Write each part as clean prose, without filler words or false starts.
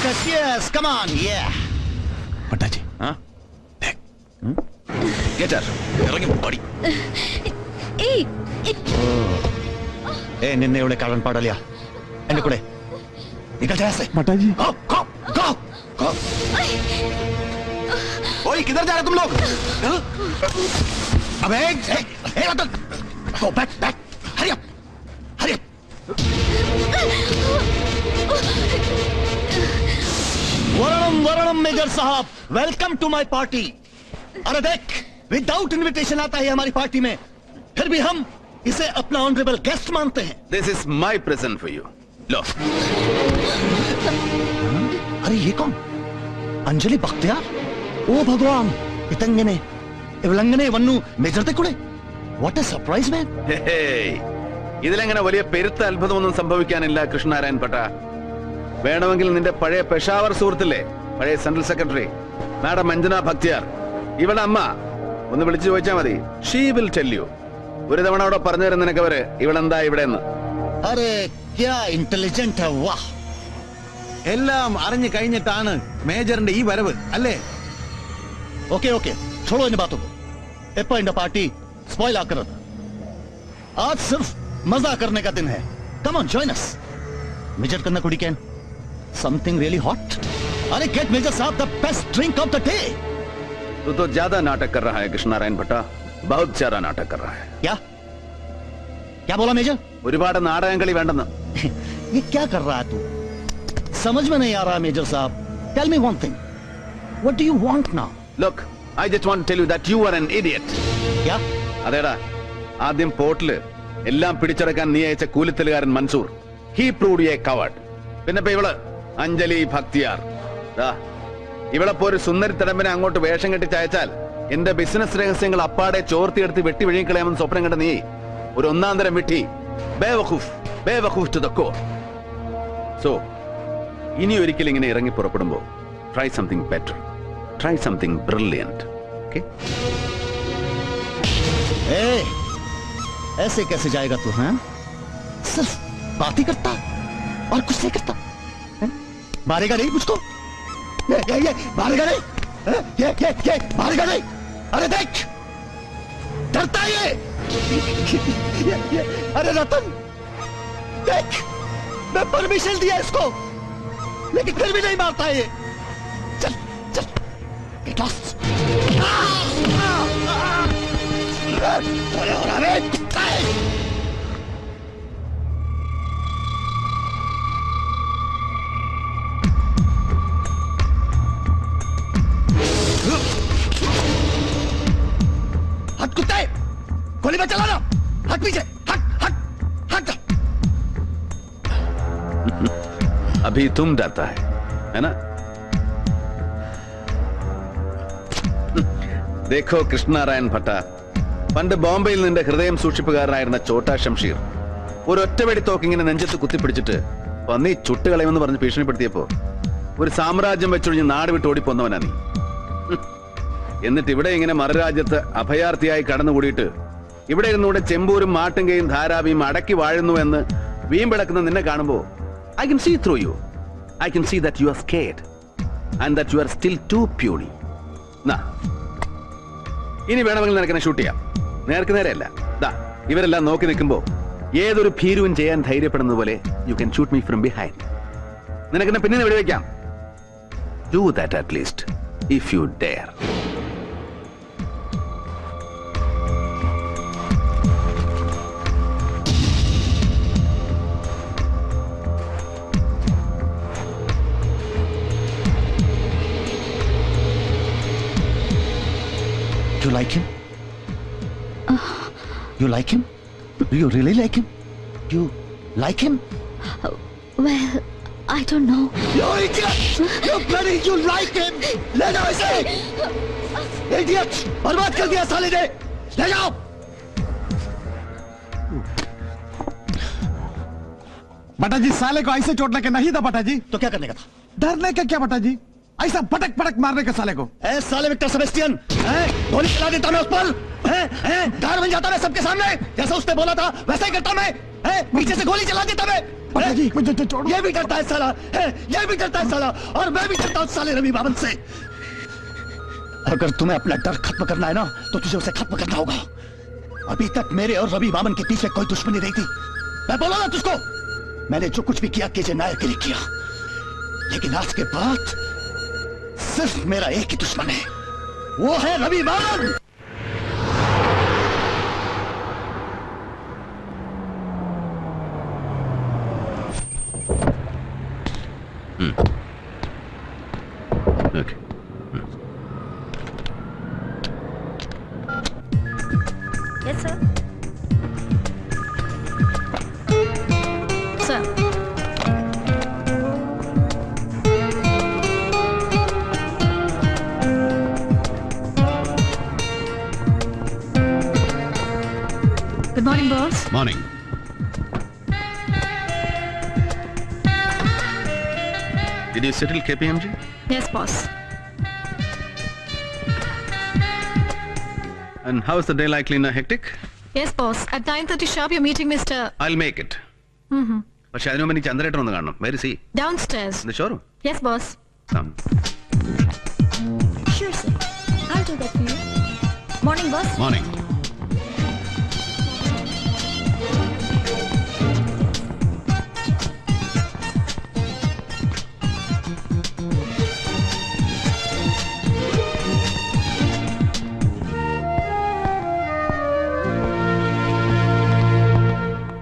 Yes, come on, yeah. പട്ടാച്ചി ഇറങ്ങി പടി. നിന്നെ ഇവിടെ കാണാൻ പാടില്ല. എന്റെ കൂടെ निकल जा ऐसे. पटाजी go, go, go, go. ओए किधर जा रहे तुम लोग? अबे Ratan, go back, back. Hurry up, hurry up. वरणम मेजर साहब, वेलकम टू माय पार्टी. अरे देख, विदाउट इनविटेशन आता है हमारी पार्टी में, फिर भी हम इसे अपना ऑनरेबल गेस्ट मानते हैं. This is my present for you. लो. अरे ये कौन? अंजलि बख्तियार? ओ भगवान, इतंगने ഇവളങ്ങനെ വന്നു മേജർത്തെ കൂടെ. വാട്ട് എ സർപ്രൈസ് മാൻ. ഇതിലെങ്ങനെ വലിയ പെരുത്ത അത്ഭുതമൊന്നും സംഭവിക്കാനില്ല കൃഷ്ണനാരായൺ പട്ട. വേണമെങ്കിൽ നിന്റെ പഴയ പെഷാവർ സുഹൃത്തില്ലേ, പഴയ central secretary madam Anjana Bakhtiyar, ഇവളുടെ അമ്മ ഒന്ന് വിളിച്ചു ചോദിച്ചാൽ മതി. She will tell you. ഒരു തവണ അവിടെ പറഞ്ഞു തരും നിനക്ക് അവര് ഇവളെന്താ ഇവിടെ എന്ന്. അരെ ക്യാ ഇന്റലിജന്റ് ഹൈ. വാഹ്. എല്ലാം അറിഞ്ഞു കഴിഞ്ഞിട്ടാണ് മേജറിന്റെ ഈ വരവ് അല്ലേ? ഓക്കെ ഓക്കെ, छोड़ो इन बातों को. एप्पा इंडा पार्टी स्पॉइल आकर आज सिर्फ मजा करने का दिन है. Come on join us. Major करना कुड़ी कैन समथिंग रियली हॉट. अरे गेट मेजर साहब the best drink of the day. तू तो ज्यादा नाटक कर रहा है कृष्णनारायण भट्टा, बहुत ज्यादा नाटक कर रहा है. क्या क्या बोला मेजर? ഒരുപാട് നാടകം കളി വേണ്ടെന്ന്. ये क्या कर रहा है तू? समझ में नहीं आ रहा मेजर साहब. Tell me one thing, what do you want now? Look, I just want to tell you that you are an idiot. क्या? അതേടാ, ആദ്യം പോർട്ടില് എല്ലാം പിടിച്ചടക്കാൻ നീ അയച്ച കൂലിത്തലുകാരൻ Mansoor, he proved you a coward. പിന്നെ ഇവള് അഞ്ജലി ഭക്തിയാർ, ഇവളെ പോരു സുന്ദരി തടമ്പിനെ അങ്ങോട്ട് വേഷം കെട്ടി ചയച്ചാൽ എന്റെ ബിസിനസ് രഹസ്യങ്ങൾ അപ്പാടെ ചോർത്തിയെടുത്ത് വെട്ടി വിഴുങ്ങിക്കളയാമെന്ന് സ്വപ്നം കണ്ട നീ ഒരു ഒന്നാം തരം വിട്ടി. ബേവഖൂഫ് ടു ദ കോർ. സോ ഇനി ഒരിക്കലും ഇങ്ങനെ ഇറങ്ങി പുറപ്പെടുമ്പോ try something better. Try something brilliant, okay? Hey, ऐसे कैसे जाएगा तू? हैं? सिर्फ बात ही करता और कुछ नहीं करता. मारेगा नहीं मुझको? ये मारेगा नहीं? ये मारेगा नहीं? अरे देख, डरता है ये. अरे रतन देख, मैं परमिशन दिया इसको, लेकिन फिर भी नहीं मारता है ये. चल चल. Get lost. हट कुत्ते, गोली मत चलाना. हट पीछे, हट हट हट. अभी तुम डरता है ना? देखो കൃഷ്ണനാരായൺ ഭട്ട, പണ്ട് ബോംബെയിൽ നിന്റെ ഹൃദയം സൂക്ഷിപ്പുകാരനായിരുന്ന ചോട്ടാ ഷംഷീർ ഒരു ഒറ്റവെടി തോക്കിങ്ങനെ നെഞ്ചത്ത് കുത്തിപ്പിടിച്ചിട്ട് പന്നി ചുട്ടുകളയുമെന്ന് പറഞ്ഞ് ഭീഷണിപ്പെടുത്തിയപ്പോ ഒരു സാമ്രാജ്യം വെച്ചൊഴിഞ്ഞ് നാട് വിട്ട് ഓടിപ്പോന്നവനാ നീ. എന്നിട്ട് ഇവിടെ ഇങ്ങനെ മറുരാജ്യത്ത് അഭയാർത്ഥിയായി കടന്നുകൂടിയിട്ട് ഇവിടെ ഇരുന്നൂടെ ചെമ്പൂരും മാട്ടുങ്കയും ധാരാവിയും അടക്കി വാഴുന്നു എന്ന് വീമ്പിളക്കുന്ന നിന്നെ കാണുമ്പോ I can see through you. I can see that you are scared and that you are still too puny. നാ ഇനി വേണമെങ്കിൽ നിനക്കെന്നെ ഷൂട്ട് ചെയ്യാം. നേർക്ക് നേരെയല്ല, ഇവരെല്ലാം നോക്കി നിൽക്കുമ്പോ ഏതൊരു ഭീരുവും ചെയ്യാൻ ധൈര്യപ്പെടുന്നത് പോലെ you can shoot me from behind. നിനക്കെന്നെ പിന്നിൽ വെടിവെക്കാം. Do that at least if you dare. You like him? You like him? Do you really like him? You like him? Well, I don't know. You idiot! You bloody, you like him! ले जाओ इसे! Idiot! बर्बाद कर दिया साले ने! ले जाओ! बटा जी, साले को ऐसे चोट लगे नहीं था बटा जी. तो क्या करने का था? डरने का क्या बटा जी? ऐसा पटक पटक मारने का साले को. ए साले विक्टर सेबेस्टियन, गोली चला देता मैं उस पर, गार बन जाता मैं सबके सामने, जैसा उसने बोला था वैसा ही करता मैं. पीछे से गोली चला देता मैं, ये भी डरता है साला, ये भी डरता है साला, और मैं भी डरता हूँ साले रवि बामन से। अगर तुम्हें अपना डर खत्म करना है ना, तो तुझे उसे खत्म करना होगा। अभी तक मेरे और रवि बामन के पीछे कोई दुश्मनी नहीं थी। मैं बोला ना तुझको, मैंने जो कुछ भी किया केजे नायर के लिए किया, लेकिन आज के बाद सिर्फ मेरा एक ही दुश्मन है, वो है रवि बामन। Okay. Yes, sir. Sir. Good morning, boss. Morning. Did you settle KPMG? Yes, boss. And how is the day likely in a hectic? Yes, boss. At 9:30 sharp, you're meeting Mr. I'll make it. പക്ഷെ അതിനു മുമ്പ് എനിക്ക് ചന്ദ്രേട്ടൻ ഒന്ന് കാണണം. Where is he? Downstairs. In the showroom? Yes, boss. Come. Sure, sir. I'll do that for you. Morning, boss. Morning.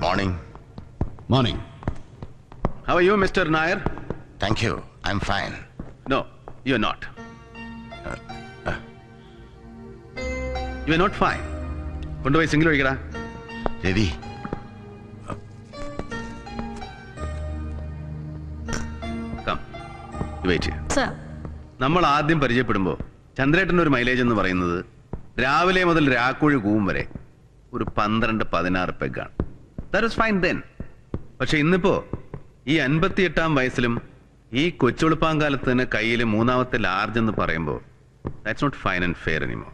Morning. Morning. How are you, Mr. Nair? Thank you. I'm fine. No, you're not. You're not fine. കൊണ്ടുപോയി single ഒഴിക്കടാ. Ravi, Come. You wait here. Sir. നമ്മൾ ആദ്യം പരിചയപ്പെടുമ്പോൾ ചന്ദ്രേട്ടൻ്റെ ഒരു mileage എന്ന് പറയുന്നത് രാവിലെ മുതൽ രാക്കുഴി കൂവും വരെ ഒരു 12-16 പെഗാണ്. That was fine then. പക്ഷെ ഇന്നിപ്പോ ഈ 58-ാം വയസ്സിലും ഈ കൊച്ചുളുപ്പാങ്കാലത്ത് തന്നെ കയ്യിൽ മൂന്നാമത്തെ ലാർജ് എന്ന് പറയുമ്പോൾ that's not fine and fair anymore.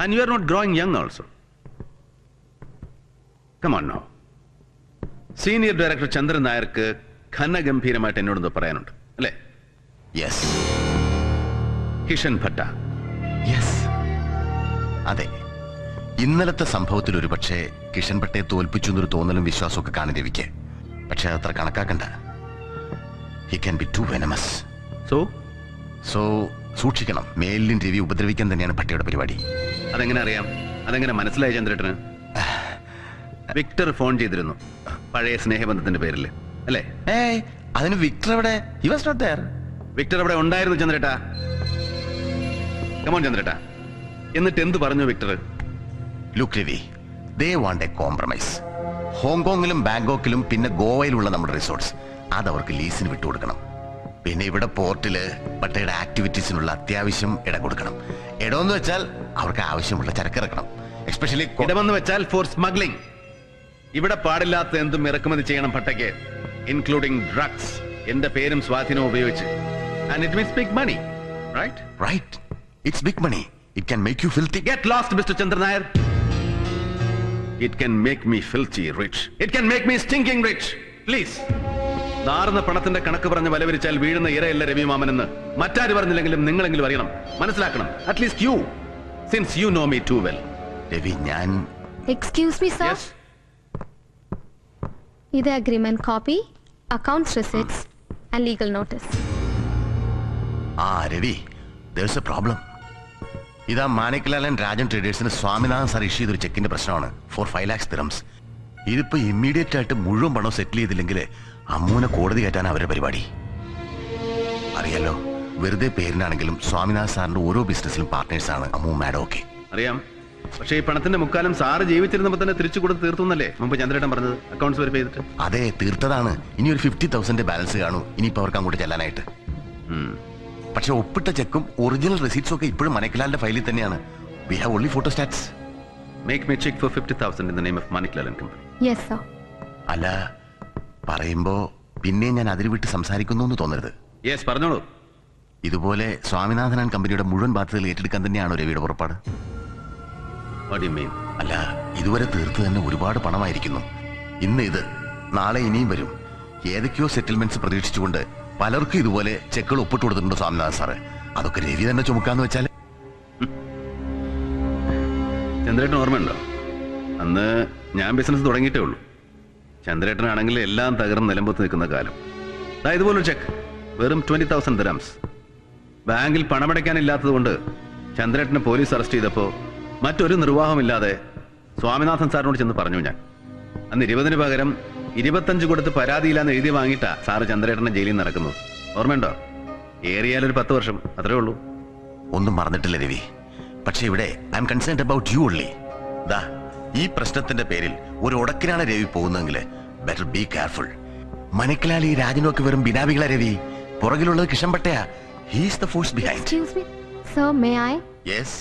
And you are not growing young also. Come on now. Senior director Chandran നായർക്ക് ഘനഗംഭീരമായിട്ട് എന്നോടൊന്ന് പറയാനുണ്ട് അല്ലേ? യെസ്. കിഷൻ ഭട്ട. യെസ്, അതെ. ഇന്നലത്തെ സംഭവത്തിൽ ഒരു പക്ഷേ കിഷൻ ഭട്ടയെ തോൽപ്പിച്ചു എന്നൊരു തോന്നലും വിശ്വാസമൊക്കെ കാണും രവിക്ക്. പക്ഷെ അത്ര കണക്കാക്കണ്ട. He can be too venomous. So സൂക്ഷിക്കണം. മേലിലും രവി ഉപദ്രവിക്കാൻ തന്നെയാണ് ഭട്ടയുടെ പരിപാടി. അതെങ്ങനെ അറിയാം? അതെങ്ങനെ മനസ്സിലായി ചന്ദ്രേട്ടന്? വിക്ടർ ഫോൺ ചെയ്തിരുന്നു പഴയ സ്നേഹബന്ധത്തിന്റെ പേരിൽ അല്ലേ? അതിന് വിക്ടർ എവിടെ? He was not there. Victor അവിടെ ഉണ്ടായിരുന്നു ചന്ദ്രേട്ടാ. കമോൺ ചന്ദ്രേട്ടാ. എന്നിട്ട് എന്ത് പറഞ്ഞു Victor? Look Ravi, they want a compromise. ഹോങ്കോങ്ങിലും ബാങ്കോക്കിലും പിന്നെ ഗോവയിലുള്ള നമ്മുടെ റിസോർട്ട്സ് അതവർക്ക് ലീസിന് വിട്ടുകൊടുക്കണം. പിന്നെ ഇവിടെ പോർട്ടില് ഭട്ടയുടെ ആക്ടിവിറ്റീസിനുള്ള അത്യാവശ്യം ഇടം കൊടുക്കണം. ഇടമെന്ന് വെച്ചാൽ അവർക്ക് ആവശ്യമുള്ള ചരക്കിറക്കണം. എസ്പെഷ്യലി ഇടമെന്ന് വെച്ചാൽ ഫോർ സ്മഗ്ലിംഗ്. ഇവിടെ പാടില്ലാത്ത എന്തും ഇറക്കുമതി ചെയ്യണം ഭട്ടയ്ക്ക്, ഇൻക്ലൂഡിംഗ് ഡ്രഗ്സ്. എന്റെ പേരും സ്വാധീനവും ഉപയോഗിച്ച്. And it means big money, right? Right. It's big money. It can make you filthy. Get lost mister Chandran Nair. It can make me filthy rich. It can make me stinking rich. Please. നാറുന്ന പണത്തിന്റെ കണക്ക് പറഞ്ഞ് വലവരിച്ചാൽ വീഴുന്ന ഇരയല്ല രവി മാമനെന്ന് മറ്റാര് പറഞ്ഞില്ലെങ്കിലും നിങ്ങളെങ്കിലും അറിയണം, മനസ്സിലാക്കണം. At least you, since you know me too well. Ravi, ഞാൻ Excuse me, sir. Yes. ഇത് agreement copy, accounts receipts and legal notice. Ravi, there's a problem. ഇതാ മാണിക്ലാൽ ആൻഡ് രാജൻ ട്രേഡേഴ്സിന് സ്വാമിനാഥൻ സാർ ഇഷ്യൂ ചെയ്തൊരു ചെക്കിന്റെ പ്രശ്നമാണ് ഫോർ 5 lakhs dirhams. ഇതിപ്പോ ഇമ്മീഡിയറ്റ് ആയിട്ട് മുഴുവൻ പണം സെറ്റിൽ ചെയ്തില്ലെങ്കിൽ അമ്മൂനെ കോടതി കയറ്റാൻ അവരുടെ പരിപാടി. അറിയാലോ, വെറുതെ പേരിനാണെങ്കിലും സ്വാമിനാഥൻ സാറിന്റെ ഓരോ ബിസിനസ്സിലും പാർട്ട്നേഴ്സാണ് അമ്മൂ മാഡം ഒക്കെ. അറിയാം. പക്ഷേ ഈ പണത്തിന്റെ മുക്കാലം സാറ് ജീവിച്ചിരുന്നപ്പോ തന്നെ തിരിച്ചു കൊടുത്ത് തീർത്തുന്നല്ലേ മുമ്പ് ചന്ദ്രേട്ടൻ പറഞ്ഞത്? അക്കൗണ്ട്സ് വെരിഫൈ ചെയ്തിട്ട്. അതെ, തീർത്തതാണ്. ഇനി ഒരു 50,000 ബാലൻസ് കാണൂ ഇനിയിപ്പോ അവർക്ക് അങ്ങോട്ട് ചെല്ലാനായിട്ട്. പക്ഷെ ഒപ്പിട്ട ചെക്കും ഒറിജിനൽ റെസീറ്റ്സും ഒക്കെ ഇപ്പോഴും മനക്കിലാലിന്റെ ഫയലിൽ തന്നെയാണ്. We have only photostats. Make me cheque for 50,000 in the name of Manikal and Company. Yes, sir. അല്ല, പറയുമ്പോ പിന്നെ ഞാൻ അതിൽ വിട്ട് സംസാരിക്കുന്നു എന്ന് തോന്നരുത്. യെസ്, പറഞ്ഞോളൂ. ഇതുപോലെ സ്വാമിനാഥൻ ആൻഡ് കമ്പനിയുടെ മുഴുവൻ ബാധ്യതകൾ ഏറ്റെടുക്കാൻ തന്നെയാണോ രവിയുടെ പുറപ്പാട്? What do you mean? അല്ല, ഇതുവരെ തീർത്ത് തന്നെ ഒരുപാട് പണമായിരിക്കുന്നു. ഇന്ന് ഇത്, നാളെ ഇനിയും വരും. ഏതൊക്കെയോ സെറ്റിൽമെന്റ്സ് പ്രതീക്ഷിച്ചുകൊണ്ട് പലർക്കും ഇതുപോലെ ചെക്കുകൾ ഒപ്പിട്ട് കൊടുത്തിട്ടുണ്ട് സ്വാമിനാഥൻ സാറ്. അതൊക്കെ രവി തന്നെ ചുമക്കാന്ന് വെച്ചാൽ ചന്ദ്രേട്ടൻ ഓർമ്മയുണ്ടോ? അന്ന് ഞാൻ ബിസിനസ് തുടങ്ങിയിട്ടേ ഉള്ളൂ. ചന്ദ്രേട്ടനാണെങ്കിൽ എല്ലാം തകർന്ന് നിലമ്പത്ത് നിൽക്കുന്ന കാലം. ഇതുപോലൊരു ചെക്ക് വെറും 20,000 dirhams. ബാങ്കിൽ പണമടയ്ക്കാനില്ലാത്തത് കൊണ്ട് ചന്ദ്രേട്ടനെ പോലീസ് അറസ്റ്റ് ചെയ്തപ്പോ മറ്റൊരു നിർവാഹമില്ലാതെ സ്വാമിനാഥൻ സാറിനോട് ചെന്ന് പറഞ്ഞു ഞാൻ. അന്ന് 20-ന് പകരം 25 കൊടുത്ത് പരാതിയില്ലാന്ന് എഴുതി വാങ്ങിയിട്ടാ സാറ് ചന്ദ്രേട്ടനെ ജയിലിൽ നിന്ന് നടക്കുന്നത്. ഓർമ്മയുണ്ടോ? ഏറിയാലൊരു 10 വർഷം, അത്രേ ഉള്ളൂ. ഒന്നും മറന്നിട്ടില്ല രവി. പക്ഷെ ഇവിടെ I'm concerned about you only. ദാ ഈ പ്രശ്നത്തിന്റെ പേരിൽ ഒരു ഉടക്കിനാണ് രവി പോകുന്നതെങ്കിൽ ബെറ്റർ ബി കെയർഫുൾ. മനക്കിലാലി രാജനൊക്കെ വെറും ബിനാവികളെ രവി. പുറകിലുള്ളത് കിഷൻ പട്ടയാ. He's the force behind. Excuse me. Sir, may I? Yes.